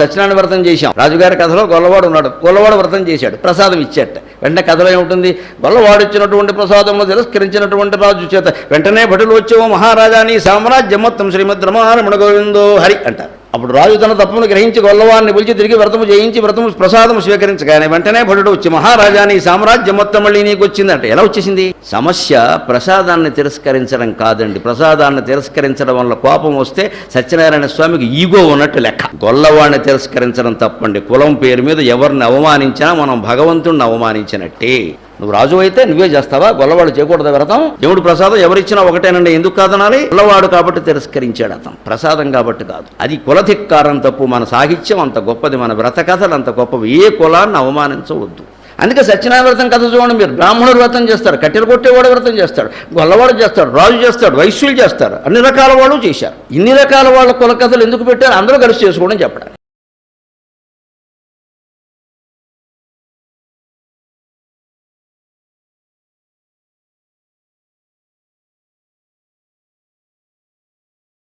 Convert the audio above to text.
సత్యనారాయణ వ్రతం చేశాం. రాజుగారి కథలో గొల్లవాడు ఉన్నాడు, గొల్లవాడు వ్రతం చేశాడు, ప్రసాదం ఇచ్చేట. వెంటనే కథలో ఏముంటుంది, గొల్లవాడు ఇచ్చినటువంటి ప్రసాదంలో తిరస్కరించినటువంటి రాజు చేత వెంటనే భటులు వచ్చేవో మహారాజా నీ సామ్రాజ్యం మొత్తం శ్రీమద్ రమణ గోవిందో హరి అంటారు. అప్పుడు రాజు తన తప్పును గ్రహించి గొల్లవాడిని పిలిచి తిరిగి వ్రతము చేయించి వ్రతము ప్రసాదము స్వీకరించగానే వెంటనే భటుడు వచ్చి మహారాజా నీ సామ్రాజ్యం మొత్తం మళ్ళీ నీకు వచ్చిందంటే ఎలా వచ్చేసింది? సమస్య ప్రసాదాన్ని తిరస్కరించడం కాదండి. ప్రసాదాన్ని తిరస్కరించడం వల్ల కోపం వస్తే సత్యనారాయణ స్వామికి ఈగో ఉన్నట్టు లెక్క. గొల్లవాడిని తిరస్కరించడం తప్పండి. కులం పేరు మీద ఎవరిని అవమానించినా మనం భగవంతుడిని అవమానించినట్టే. నువ్వు రాజు అయితే నువ్వే చేస్తావా? గొల్లవాడు చేయకూడదు వ్రతం. దేవుడు ప్రసాదం ఎవరిచ్చినా ఒకటేనండి, ఎందుకు కాదనాలి? గొల్లవాడు కాబట్టి తిరస్కరించాడు అతను, ప్రసాదం కాబట్టి కాదు. అది కులధిక్కారం తప్పు. మన సాహిత్యం అంత గొప్పది, మన వ్రత కథలు అంత గొప్పవి. ఏ కులాన్ని అవమానించవద్దు. అందుకే సత్యనారాయణ వ్రతం కథ చూడండి మీరు. బ్రాహ్మణుడు వ్రతం చేస్తారు, కట్టెలు కొట్టేవాడు వ్రతం చేస్తాడు, గొల్లవాడు చేస్తాడు, రాజు చేస్తాడు, వైశ్యులు చేస్తారు, అన్ని రకాల వాళ్ళు చేశారు. ఇన్ని రకాల వాళ్ళ కుల కథలు ఎందుకు పెట్టారు? అందరూ కలిసి చేసుకోవడం చెప్పడానికి.